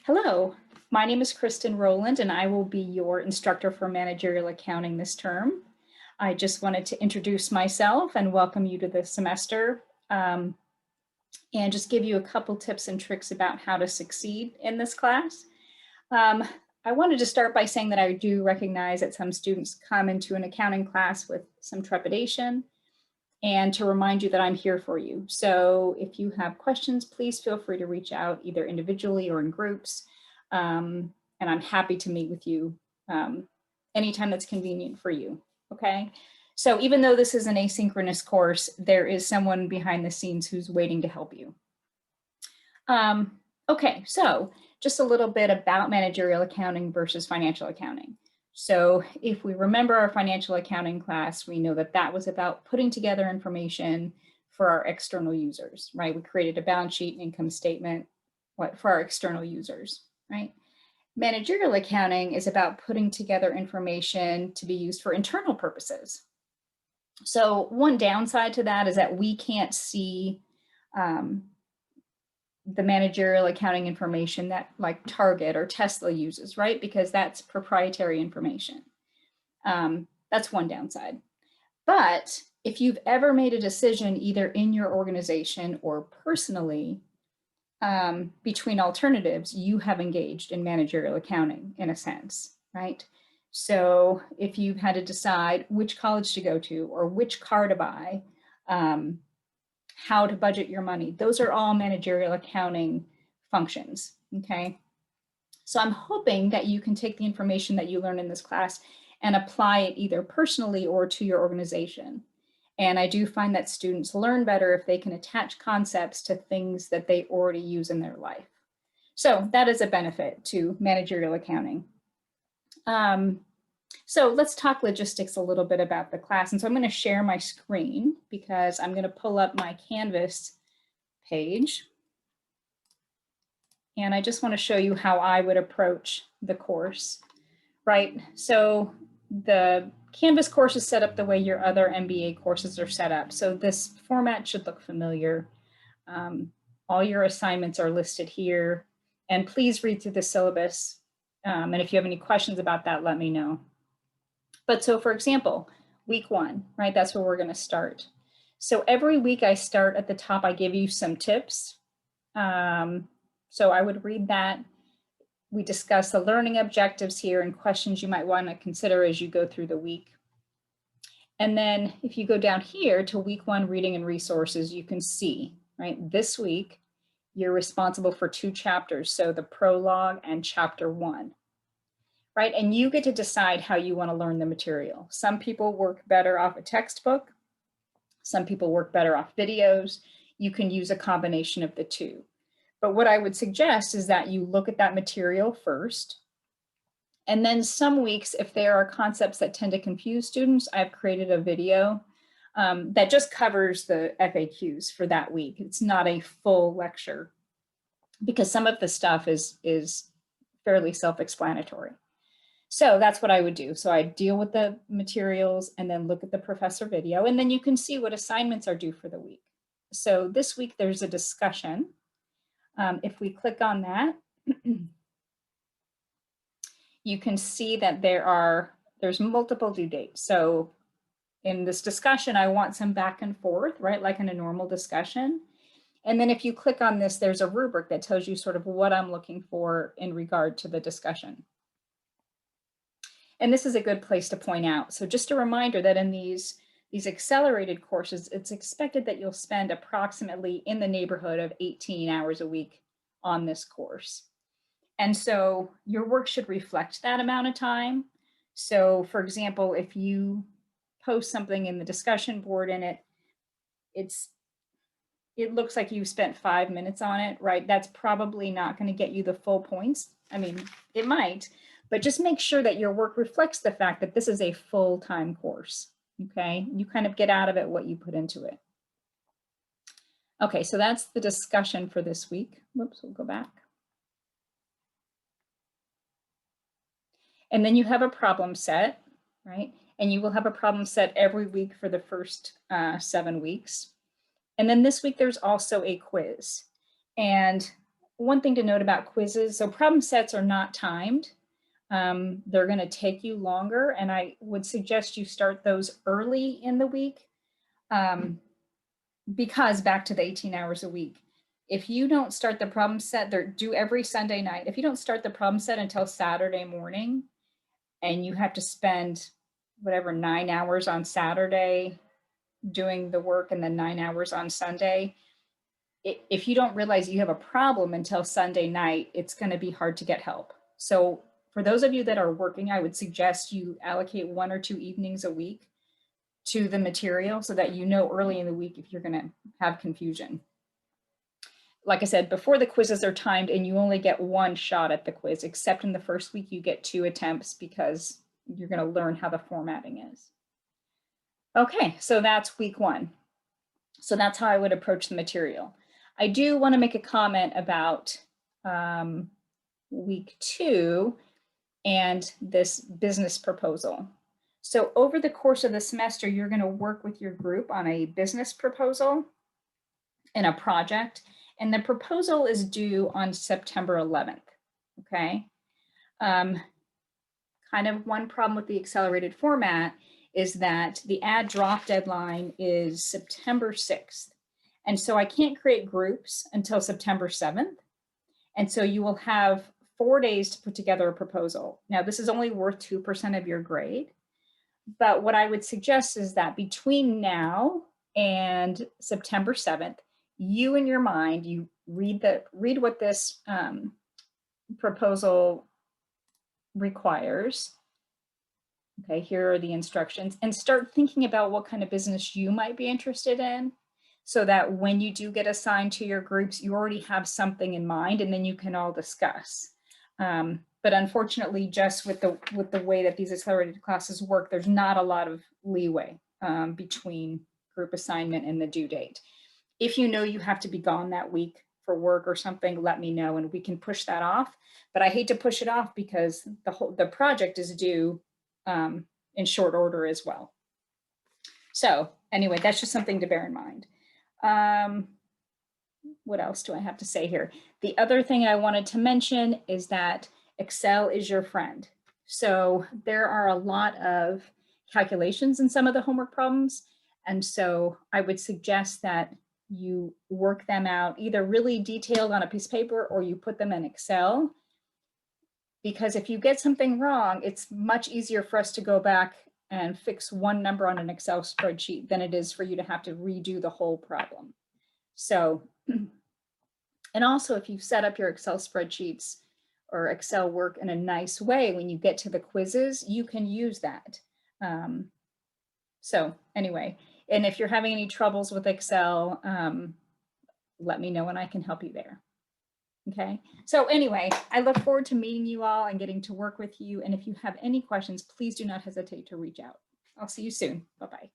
Hello, my name is Kristen Rowland and I will be your instructor for managerial accounting this term. I just wanted to introduce myself and welcome you to the semester and just give you a couple tips and tricks about how to succeed in this class. I wanted to start by saying that I do recognize that some students come into an accounting class with some trepidation, and to remind you that I'm here for you. So if you have questions, please feel free to reach out either individually or in groups. And I'm happy to meet with you anytime that's convenient for you, okay? So even though this is an asynchronous course, there is someone behind the scenes who's waiting to help you. Okay, so just a little bit about managerial accounting versus financial accounting. So if we remember our financial accounting class, we know that that was about putting together information for our external users, right? We created a balance sheet and income statement for our external users, right? Managerial accounting is about putting together information to be used for internal purposes. So one downside to that is that we can't see the managerial accounting information that like Target or Tesla uses, right? Because that's proprietary information. That's one downside. But if you've ever made a decision either in your organization or personally between alternatives, you have engaged in managerial accounting in a sense, right? So if you've had to decide which college to go to or which car to buy, how to budget your money, those are all managerial accounting functions, okay? So I'm hoping that you can take the information that you learn in this class and apply it either personally or to your organization. And I do find that students learn better if they can attach concepts to things that they already use in their life. So that is a benefit to managerial accounting. So let's talk logistics a little bit about the class. And so I'm going to share my screen because I'm going to pull up my Canvas page. And I just want to show you how I would approach the course, right? So the Canvas course is set up the way your other MBA courses are set up. So this format should look familiar. All your assignments are listed here. And please read through the syllabus. And if you have any questions about that, let me know. But so for example, week one, right? That's where we're going to start. So every week I start at the top, I give you some tips. So I would read that. We discuss the learning objectives here and questions you might want to consider as you go through the week. And then if you go down here to week one, reading and resources, you can see, right? This week, you're responsible for 2 chapters. So the prologue and chapter 1. Right? And you get to decide how you want to learn the material. Some people work better off a textbook. Some people work better off videos. You can use a combination of the two. But what I would suggest is that you look at that material first. And then some weeks, if there are concepts that tend to confuse students, I've created a video that just covers the FAQs for that week. It's not a full lecture because some of the stuff is fairly self-explanatory. So that's what I would do. So I deal with the materials and then look at the professor video, and then you can see what assignments are due for the week. So this week there's a discussion. If we click on that, you can see that there's multiple due dates. So in this discussion, I want some back and forth, right? Like in a normal discussion. And then if you click on this, there's a rubric that tells you sort of what I'm looking for in regard to the discussion. And this is a good place to point out. So just a reminder that in these accelerated courses, it's expected that you'll spend approximately in the neighborhood of 18 hours a week on this course. And so your work should reflect that amount of time. So for example, if you post something in the discussion board and it looks like you spent 5 minutes on it, right? That's probably not going to get you the full points. I mean, it might, but just make sure that your work reflects the fact that this is a full-time course, okay? You kind of get out of it what you put into it. Okay, so that's the discussion for this week. Whoops, we'll go back. And then you have a problem set, right? And you will have a problem set every week for the first 7 weeks. And then this week, there's also a quiz. And one thing to note about quizzes, so problem sets are not timed. They're going to take you longer, and I would suggest you start those early in the week, because back to the 18 hours a week. If you don't start the problem set, they're due every Sunday night. If you don't start the problem set until Saturday morning, and you have to spend whatever 9 hours on Saturday doing the work and then 9 hours on Sunday, if you don't realize you have a problem until Sunday night, it's going to be hard to get help. So for those of you that are working, I would suggest you allocate 1 or 2 evenings a week to the material so that you know early in the week if you're going to have confusion. Like I said, before the quizzes are timed and you only get 1 shot at the quiz, except in the first week you get 2 attempts because you're going to learn how the formatting is. Okay, so that's week 1. So that's how I would approach the material. I do want to make a comment about week 2 and this business proposal. So over the course of the semester, you're going to work with your group on a business proposal and a project, and the proposal is due on September 11th, okay? Kind of one problem with the accelerated format is that the add drop deadline is September 6th. And so I can't create groups until September 7th. And so you will have 4 days to put together a proposal. Now, this is only worth 2% of your grade. But what I would suggest is that between now and September 7th, you in your mind, you read what this proposal requires. Okay, here are the instructions, and start thinking about what kind of business you might be interested in, so that when you do get assigned to your groups, you already have something in mind, and then you can all discuss. But unfortunately, just with the way that these accelerated classes work, there's not a lot of leeway between group assignment and the due date. If you know you have to be gone that week for work or something, let me know and we can push that off. But I hate to push it off because the project is due in short order as well. So anyway, that's just something to bear in mind. What else do I have to say here? The other thing I wanted to mention is that Excel is your friend. So there are a lot of calculations in some of the homework problems. And so I would suggest that you work them out either really detailed on a piece of paper or you put them in Excel. Because if you get something wrong, it's much easier for us to go back and fix one number on an Excel spreadsheet than it is for you to have to redo the whole problem. So, and also if you set up your Excel spreadsheets or Excel work in a nice way, when you get to the quizzes, you can use that. So anyway, and if you're having any troubles with Excel, let me know and I can help you there. Okay, so anyway, I look forward to meeting you all and getting to work with you. And if you have any questions, please do not hesitate to reach out. I'll see you soon. Bye-bye.